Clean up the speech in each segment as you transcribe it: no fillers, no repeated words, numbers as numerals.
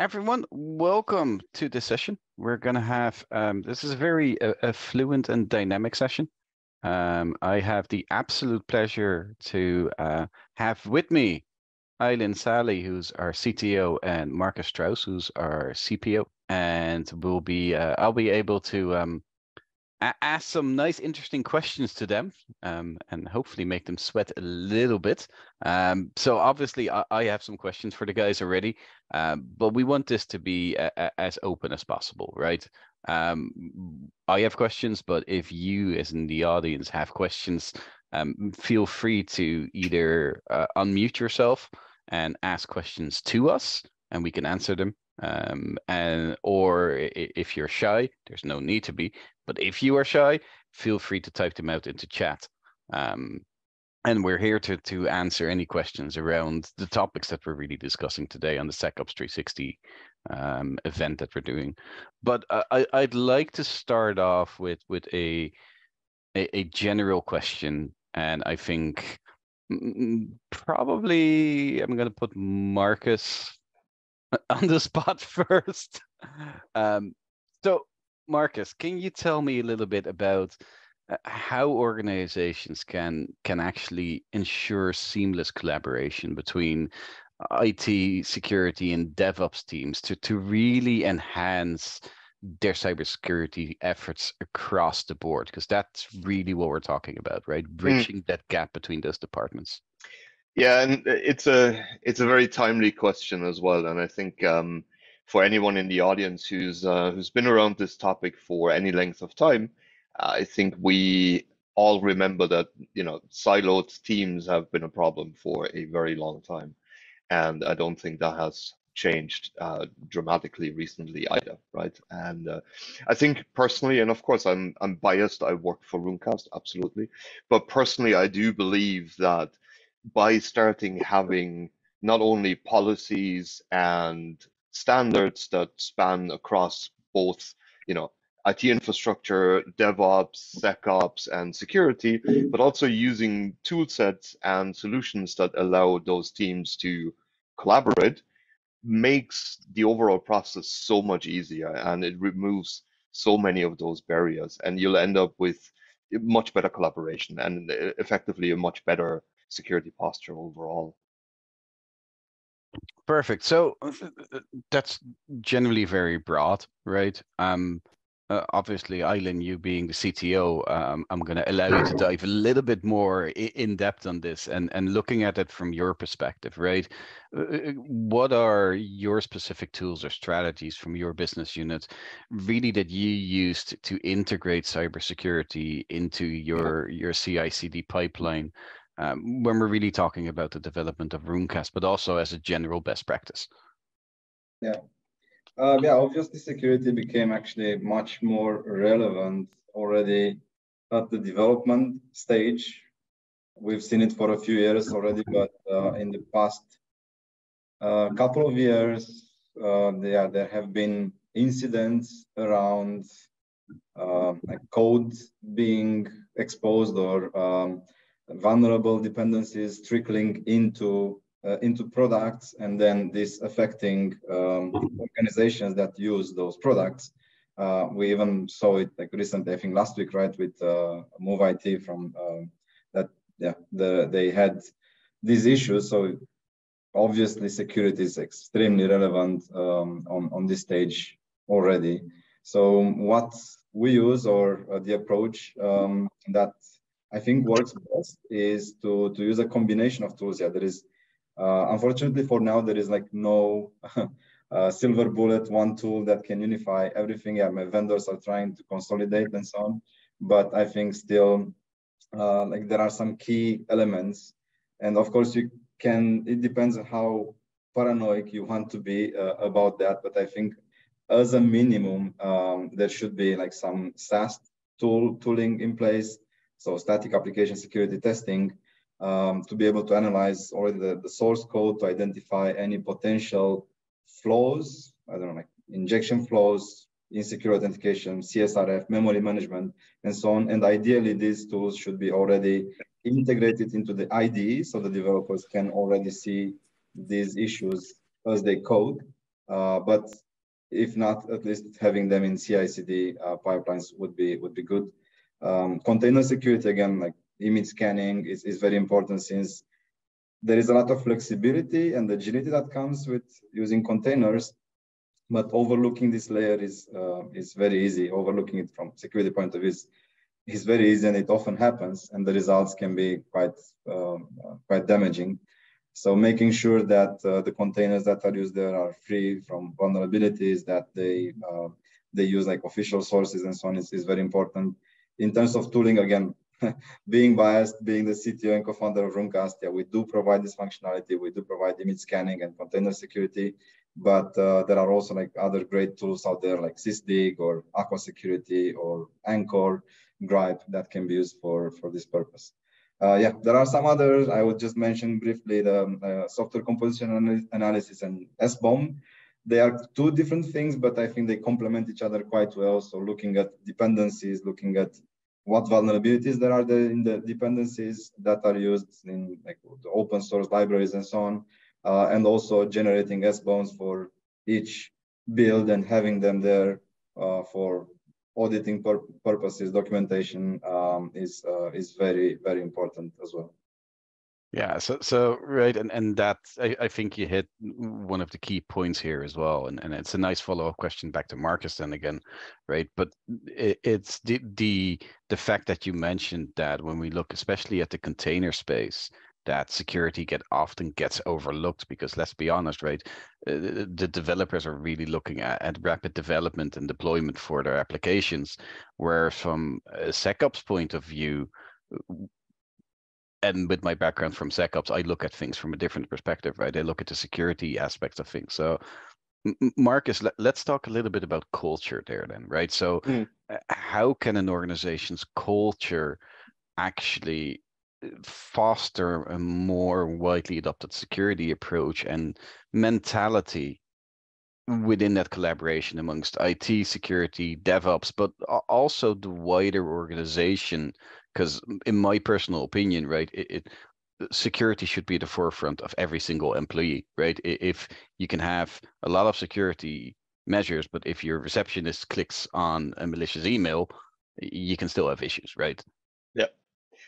Everyone, welcome to this session. We're going to have, this is a very fluent and dynamic session. I have the absolute pleasure to have with me Eileen Sally, who's our CTO, and Marcus Strauss, who's our CPO. And I'll be able to ask some nice, interesting questions to them, and hopefully make them sweat a little bit. So obviously, I have some questions for the guys already, but we want this to be as open as possible, right? I have questions, but if you, as in the audience, have questions, feel free to either unmute yourself and ask questions to us, and we can answer them. Or if you're shy, there's no need to be. But if you are shy, feel free to type them out into chat. And we're here to answer any questions around the topics that we're really discussing today on the SecOps 360 event that we're doing. But I'd like to start off with a general question, and I think probably I'm going to put Marcus on the spot first. So Marcus, can you tell me a little bit about how organizations can actually ensure seamless collaboration between IT security and DevOps teams to really enhance their cybersecurity efforts across the board? Because that's really what we're talking about, right? Bridging that gap between those departments. Yeah, and it's a very timely question as well, and I think for anyone in the audience who's been around this topic for any length of time, I think we all remember that siloed teams have been a problem for a very long time, and I don't think that has changed dramatically recently either, right? And I think personally, and of course I'm biased, I work for Runecast, absolutely, but personally I do believe that by starting having not only policies and standards that span across both, IT infrastructure, DevOps, SecOps, and security, but also using tool sets and solutions that allow those teams to collaborate, makes the overall process so much easier, and it removes so many of those barriers, and you'll end up with much better collaboration and effectively a much better security posture overall. Perfect. So that's generally very broad, right? Obviously, Eileen, you being the CTO, I'm going to allow you to dive a little bit more in depth on this and looking at it from your perspective, right? What are your specific tools or strategies from your business unit really that you use to integrate cybersecurity into your CICD pipeline? When we're really talking about the development of Runecast, but also as a general best practice. Yeah, obviously security became actually much more relevant already at the development stage. We've seen it for a few years already, but in the past couple of years, there have been incidents around like code being exposed or vulnerable dependencies trickling into products, and then this affecting organizations that use those products. We even saw it like recently, I think last week, right, with Move IT from they had these issues. So obviously security is extremely relevant on this stage already. So what we use, or the approach that I think works best, is to use a combination of tools. Yeah, there is unfortunately for now there is like no silver bullet, one tool that can unify everything. Yeah, my vendors are trying to consolidate and so on, but I think still like there are some key elements, and of course it depends on how paranoid you want to be about that. But I think as a minimum, there should be like some SAST tooling in place, so static application security testing, to be able to analyze already the source code to identify any potential flaws, I don't know, like injection flows, insecure authentication, CSRF, memory management, and so on. And ideally, these tools should be already integrated into the IDE, so the developers can already see these issues as they code. but if not, at least having them in CICD pipelines would be good. Container security, again, like image scanning is very important, since there is a lot of flexibility and agility that comes with using containers, but overlooking this layer is very easy. Overlooking it from security point of view is very easy, and it often happens, and the results can be quite damaging. So making sure that the containers that are used there are free from vulnerabilities, that they use like official sources and so on is very important. In terms of tooling, again, being biased, being the CTO and co-founder of Runecast, yeah, we do provide this functionality. We do provide image scanning and container security, but there are also like other great tools out there like Sysdig or Aqua Security or Anchor, Gripe, that can be used for this purpose. Yeah, there are some others. I would just mention briefly the software composition analysis and SBOM. They are two different things, but I think they complement each other quite well. So looking at dependencies, looking at what vulnerabilities there are in the dependencies that are used in like the open source libraries and so on, and also generating SBOMs for each build and having them there for auditing purposes. Documentation is very, very important as well. Yeah, so right, and that I think you hit one of the key points here as well, and it's a nice follow-up question back to Marcus then again, right? But it's the fact that you mentioned that when we look especially at the container space, that security often gets overlooked, because let's be honest, right? The developers are really looking at rapid development and deployment for their applications, where from a SecOps point of view, and with my background from SecOps, I look at things from a different perspective, right? I look at the security aspects of things. So, Marcus, let's talk a little bit about culture there then, right? So how can an organization's culture actually foster a more widely adopted security approach and mentality within that collaboration amongst IT, security, DevOps, but also the wider organization? Because in my personal opinion, right, security should be at the forefront of every single employee, right? If you can have a lot of security measures, but if your receptionist clicks on a malicious email, you can still have issues, right? Yeah.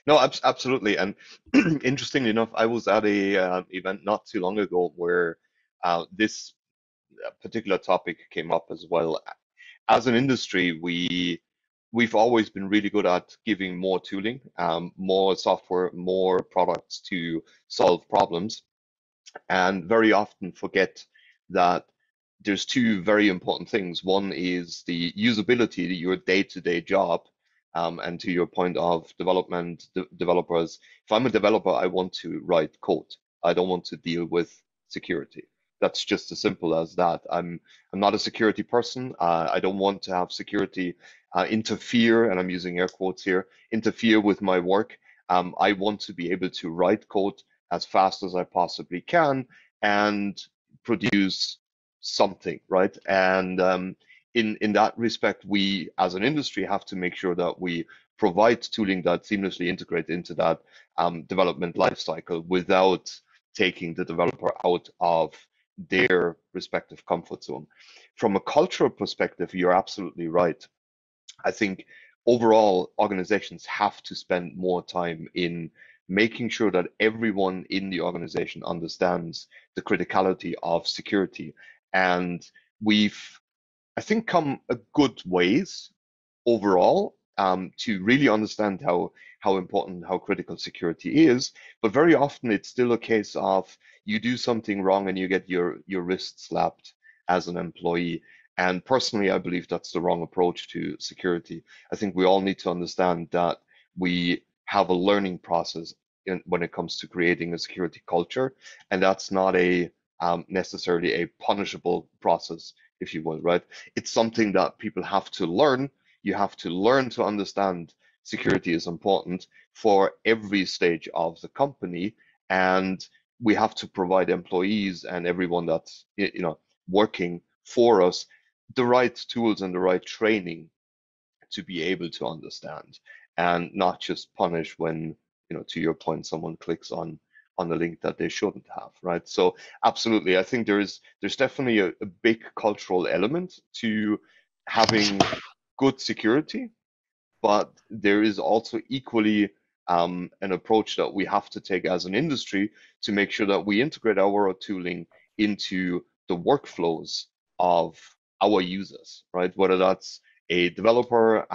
No, absolutely. And interestingly enough, I was at a event not too long ago where this particular topic came up as well. As an industry, we've always been really good at giving more tooling, more software, more products to solve problems, and very often forget that there's two very important things. One is the usability to your day-to-day job, and to your point of developers. If I'm a developer, I want to write code. I don't want to deal with security. That's just as simple as that. I'm not a security person. I don't want to have security interfere, and I'm using air quotes here, interfere with my work. I want to be able to write code as fast as I possibly can and produce something, right? And in that respect, we as an industry have to make sure that we provide tooling that seamlessly integrates into that development lifecycle without taking the developer out of their respective comfort zone. From a cultural perspective, you're absolutely right. I think overall organizations have to spend more time in making sure that everyone in the organization understands the criticality of security. And we've, I think, come a good ways overall to really understand how important, how critical security is. But very often it's still a case of you do something wrong and you get your wrist slapped as an employee. And personally, I believe that's the wrong approach to security. I think we all need to understand that we have a learning process when it comes to creating a security culture, and that's not a necessarily a punishable process, if you will, right? It's something that people have to learn. You have to learn to understand security is important for every stage of the company, and we have to provide employees and everyone that's working for us the right tools and the right training to be able to understand, and not just punish when, to your point, someone clicks on on a link that they shouldn't have, right? So absolutely, I think there's definitely a big cultural element to having good security, but there is also equally an approach that we have to take as an industry to make sure that we integrate our tooling into the workflows of our users, right? Whether that's a developer,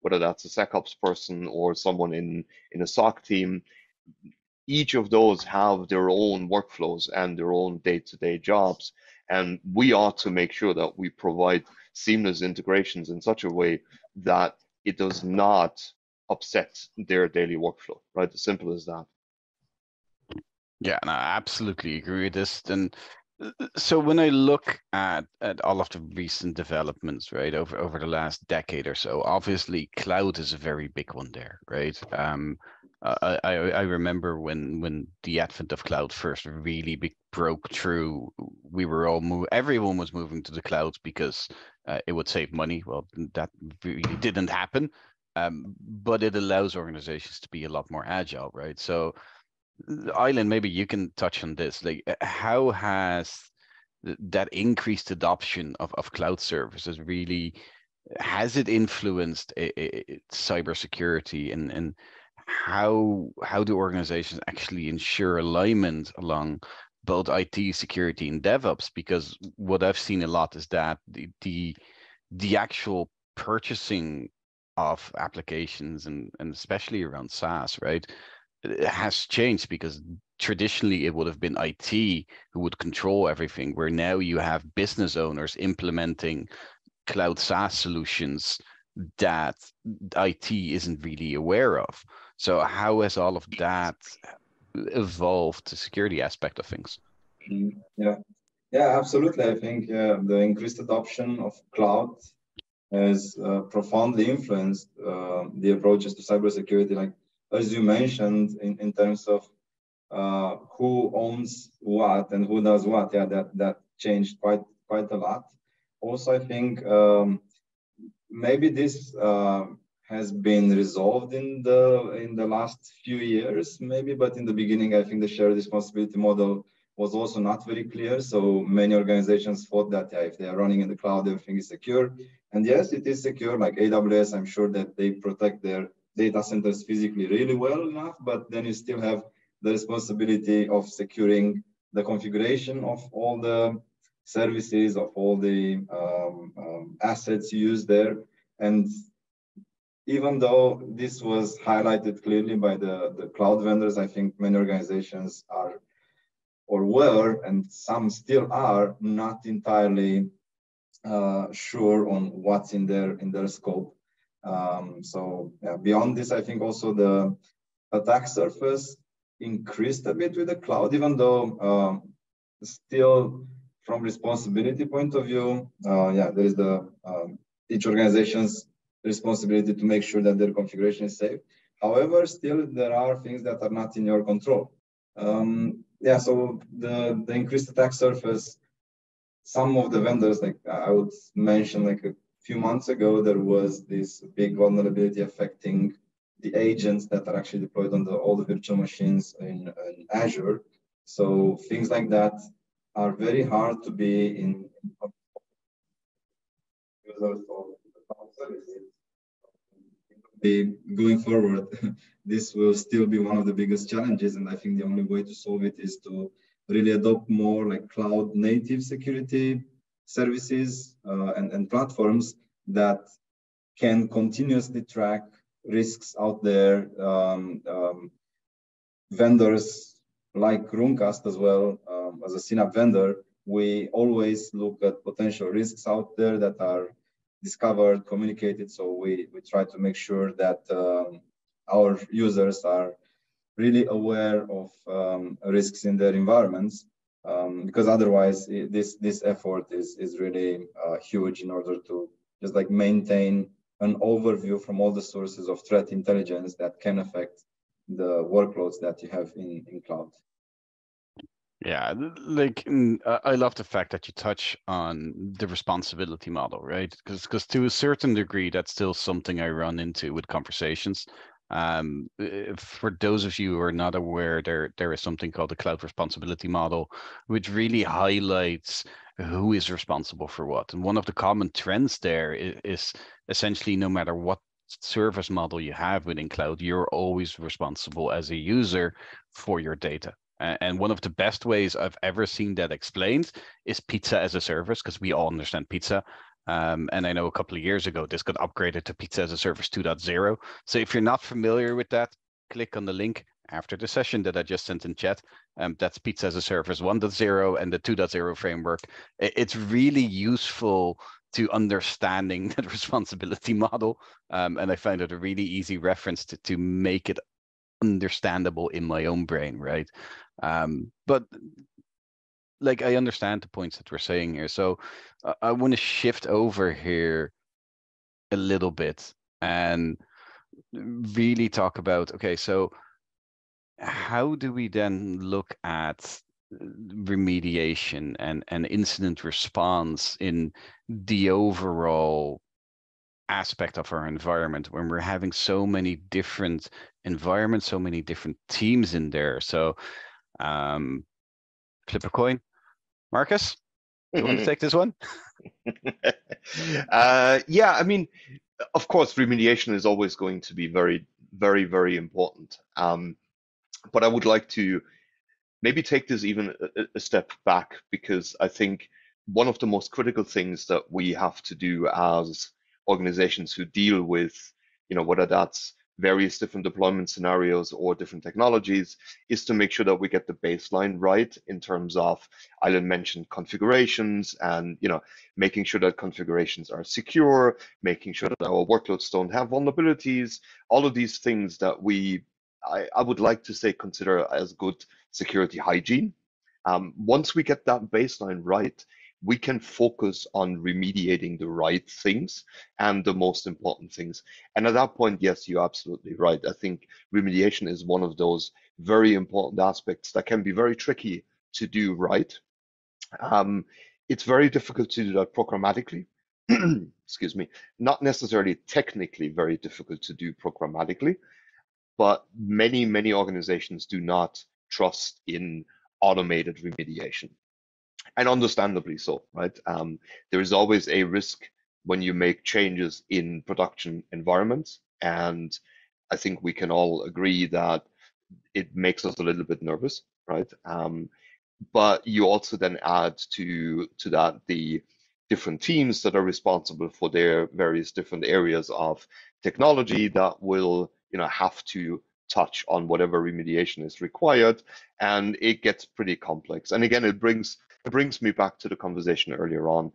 whether that's a SecOps person or someone in a SOC team, each of those have their own workflows and their own day-to-day jobs. And we ought to make sure that we provide seamless integrations in such a way that it does not upset their daily workflow, right? As simple as that. Yeah, and I absolutely agree with this. And so when I look at all of the recent developments, right, over the last decade or so, obviously cloud is a very big one there, right? I remember when the advent of cloud first really broke through, we were everyone was moving to the cloud because it would save money. Well, that really didn't happen, but it allows organizations to be a lot more agile, right? So Eileen, maybe you can touch on this. Like, how has that increased adoption of cloud services really, has it influenced cybersecurity, and how do organizations actually ensure alignment along both IT security and DevOps? Because what I've seen a lot is that the actual purchasing of applications and especially around SaaS, right, it has changed, because traditionally it would have been IT who would control everything, where now you have business owners implementing cloud SaaS solutions that IT isn't really aware of. So how has all of that evolved the security aspect of things? Yeah, absolutely. I think the increased adoption of cloud has profoundly influenced the approaches to cybersecurity. Like, as you mentioned, in terms of who owns what and who does what, yeah, that changed quite a lot. Also, I think maybe this has been resolved in the last few years, maybe, but in the beginning, I think the shared responsibility model was also not very clear. So many organizations thought that, yeah, if they are running in the cloud, everything is secure. And yes, it is secure. Like AWS, I'm sure that they protect their data centers physically really well enough, but then you still have the responsibility of securing the configuration of all the services, of all the assets used there. And even though this was highlighted clearly by the cloud vendors, I think many organizations are, or were, and some still are, not entirely sure on what's in their scope. So yeah, beyond this, I think also the attack surface increased a bit with the cloud, even though still from responsibility point of view, yeah, there is the each organization's responsibility to make sure that their configuration is safe. However, still there are things that are not in your control. Yeah, so the increased attack surface, some of the vendors, like I would mention, like a few months ago, there was this big vulnerability affecting the agents that are actually deployed on all the virtual machines in Azure. So things like that are very hard to be in users of the cloud services. Going forward, this will still be one of the biggest challenges, and I think the only way to solve it is to really adopt more like cloud native security services and platforms that can continuously track risks out there. Vendors like Runecast as well, as a CNAPP vendor, we always look at potential risks out there that are discovered, communicated. So we try to make sure that our users are really aware of risks in their environments, because otherwise this effort is really huge in order to just like maintain an overview from all the sources of threat intelligence that can affect the workloads that you have in cloud. Yeah, like I love the fact that you touch on the responsibility model, right? Because to a certain degree, that's still something I run into with conversations. For those of you who are not aware, there is something called the cloud responsibility model, which really highlights who is responsible for what. And one of the common trends there is essentially no matter what service model you have within cloud, you're always responsible as a user for your data. And one of the best ways I've ever seen that explained is pizza as a service, because we all understand pizza. And I know a couple of years ago, this got upgraded to Pizza as a Service 2.0. So if you're not familiar with that, click on the link after the session that I just sent in chat. That's Pizza as a Service 1.0 and the 2.0 framework. It's really useful to understanding that responsibility model. And I found it a really easy reference to make it understandable in my own brain, right? But like, I understand the points that we're saying here. So I want to shift over here a little bit and really talk about, okay, so how do we then look at remediation and incident response in the overall aspect of our environment when we're having so many different environments, so many different teams in there? So flip a coin. Marcus, you want to take this one? Yeah, I mean, of course, remediation is always going to be very, very, very important. But I would like to maybe take this even a step back, because I think one of the most critical things that we have to do as organizations who deal with, whether that's various different deployment scenarios or different technologies, is to make sure that we get the baseline right in terms of, Alan mentioned configurations, and making sure that configurations are secure, making sure that our workloads don't have vulnerabilities, all of these things that I would like to say consider as good security hygiene. Once we get that baseline right, we can focus on remediating the right things and the most important things. And at that point, yes, you're absolutely right. I think remediation is one of those very important aspects that can be very tricky to do right. It's very difficult to do that programmatically. Excuse me, not necessarily technically very difficult to do programmatically, but many, many organizations do not trust in automated remediation. And understandably so, right? There is always a risk when you make changes in production environments. And I think we can all agree that it makes us a little bit nervous, right? But you also then add to that the different teams that are responsible for their various different areas of technology that will have to touch on whatever remediation is required, and it gets pretty complex. And again, it brings me back to the conversation earlier on.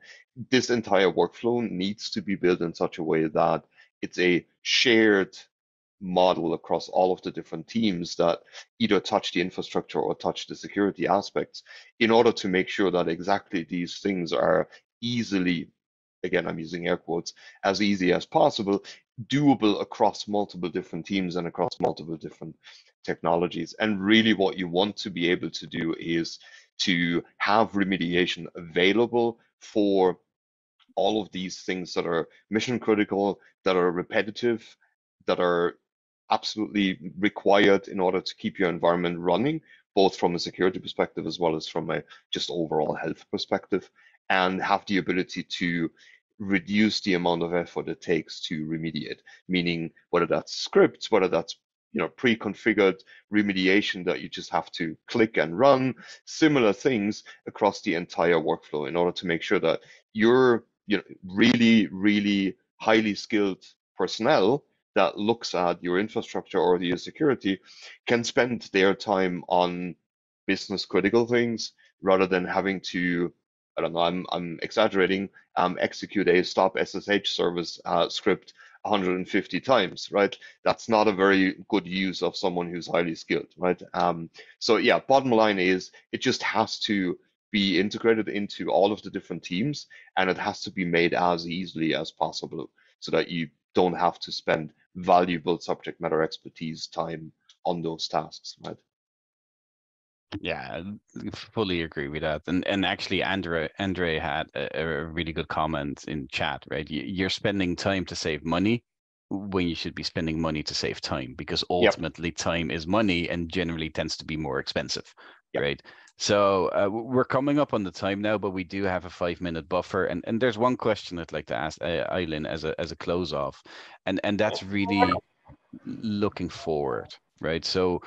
This entire workflow needs to be built in such a way that it's a shared model across all of the different teams that either touch the infrastructure or touch the security aspects, in order to make sure that exactly these things are easily, again, I'm using air quotes, as easy as possible, doable across multiple different teams and across multiple different technologies. And really what you want to be able to do is to have remediation available for all of these things that are mission critical, that are repetitive, that are absolutely required in order to keep your environment running, both from a security perspective as well as from a just overall health perspective, and have the ability to reduce the amount of effort it takes to remediate, meaning whether that's scripts, whether that's pre-configured remediation that you just have to click and run, similar things across the entire workflow, in order to make sure that your really, really highly skilled personnel that looks at your infrastructure or your security can spend their time on business critical things, rather than having to, I don't know, I'm exaggerating, execute a stop SSH service script 150 times, right? That's not a very good use of someone who's highly skilled, right? So yeah, bottom line is it just has to be integrated into all of the different teams, and it has to be made as easily as possible, so that you don't have to spend valuable subject matter expertise time on those tasks, right? Yeah, fully agree with that. And actually, Andre had a really good comment in chat, right? You're spending time to save money when you should be spending money to save time, because ultimately time is money and generally tends to be more expensive, right? So we're coming up on the time now, but we do have a 5-minute buffer, and there's one question I'd like to ask Eileen as a close off, and that's really looking forward, right? So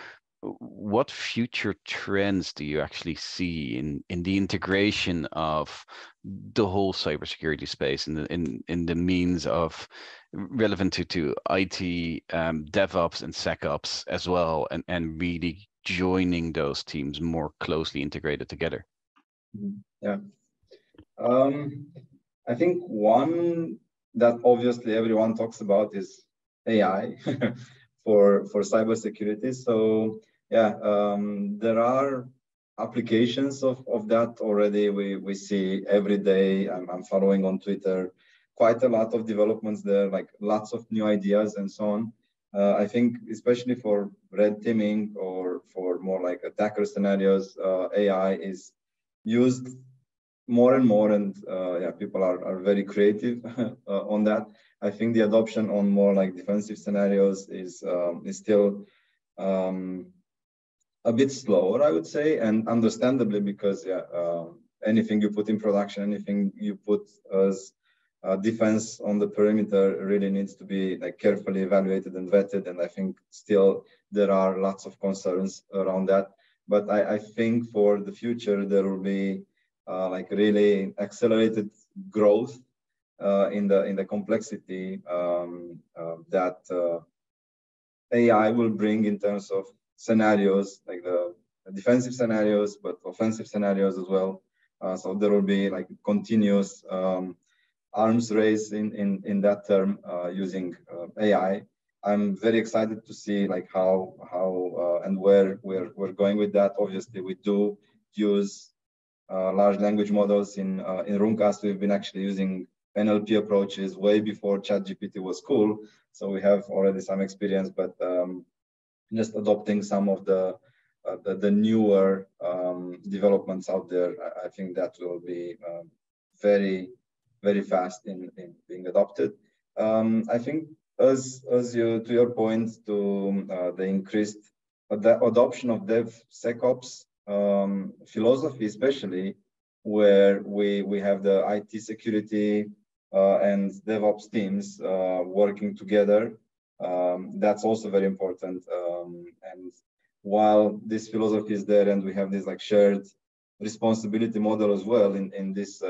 what future trends do you actually see in the integration of the whole cybersecurity space in the means of relevant to IT, DevOps and SecOps as well, and really joining those teams more closely integrated together? Yeah. I think one that obviously everyone talks about is AI for cybersecurity. So yeah, there are applications of that already. We see every day. I'm following on Twitter quite a lot of developments there, like lots of new ideas and so on. I think especially for red teaming or for more like attacker scenarios, AI is used more and more, and yeah, people are very creative on that. I think the adoption on more like defensive scenarios is still a bit slower, I would say, and understandably, because yeah, anything you put in production, anything you put as defense on the perimeter really needs to be like carefully evaluated and vetted. And I think still there are lots of concerns around that. But I think for the future there will be like really accelerated growth in the complexity that AI will bring in terms of scenarios, like the defensive scenarios, but offensive scenarios as well. So there will be like continuous arms race in that term using AI. I'm very excited to see like how and where we're going with that. Obviously, we do use large language models in Runecast. We've been actually using NLP approaches way before ChatGPT was cool. So we have already some experience, but just adopting some of the newer developments out there, I think that will be very, very fast in being adopted. I think as you, to your point, to the increased adoption of DevSecOps philosophy, especially where we have the IT security and DevOps teams working together. That's also very important. And while this philosophy is there, and we have this like shared responsibility model as well in this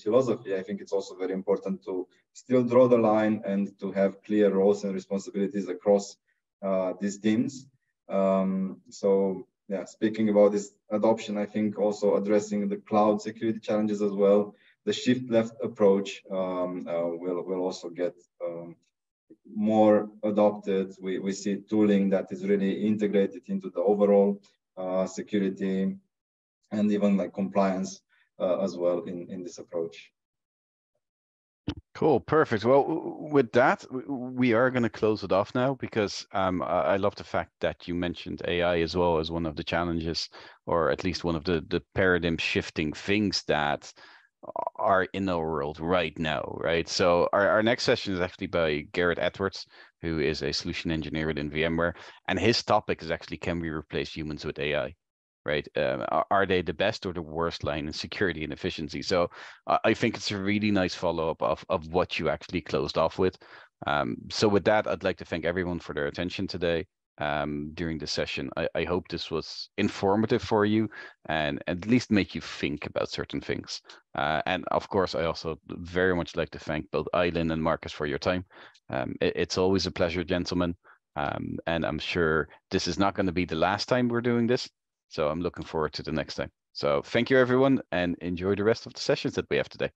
philosophy, I think it's also very important to still draw the line and to have clear roles and responsibilities across these teams. So yeah, speaking about this adoption, I think also addressing the cloud security challenges as well. The shift left approach will also get more adopted. We see tooling that is really integrated into the overall security and even like compliance as well in this approach. Cool, perfect. Well, with that, we are going to close it off now, because I love the fact that you mentioned AI as well as one of the challenges, or at least one of the paradigm shifting things that are in our world right now, right? So our next session is actually by Garrett Edwards, who is a solution engineer within VMware, and his topic is actually, can we replace humans with AI? Right? Are they the best or the worst line in security and efficiency? So I think it's a really nice follow-up of what you actually closed off with. So with that, I'd like to thank everyone for their attention today during this session. I hope this was informative for you and at least make you think about certain things. And of course, I also very much like to thank both Eileen and Marcus for your time. It's always a pleasure, gentlemen. And I'm sure this is not going to be the last time we're doing this. So I'm looking forward to the next time. So thank you, everyone, and enjoy the rest of the sessions that we have today.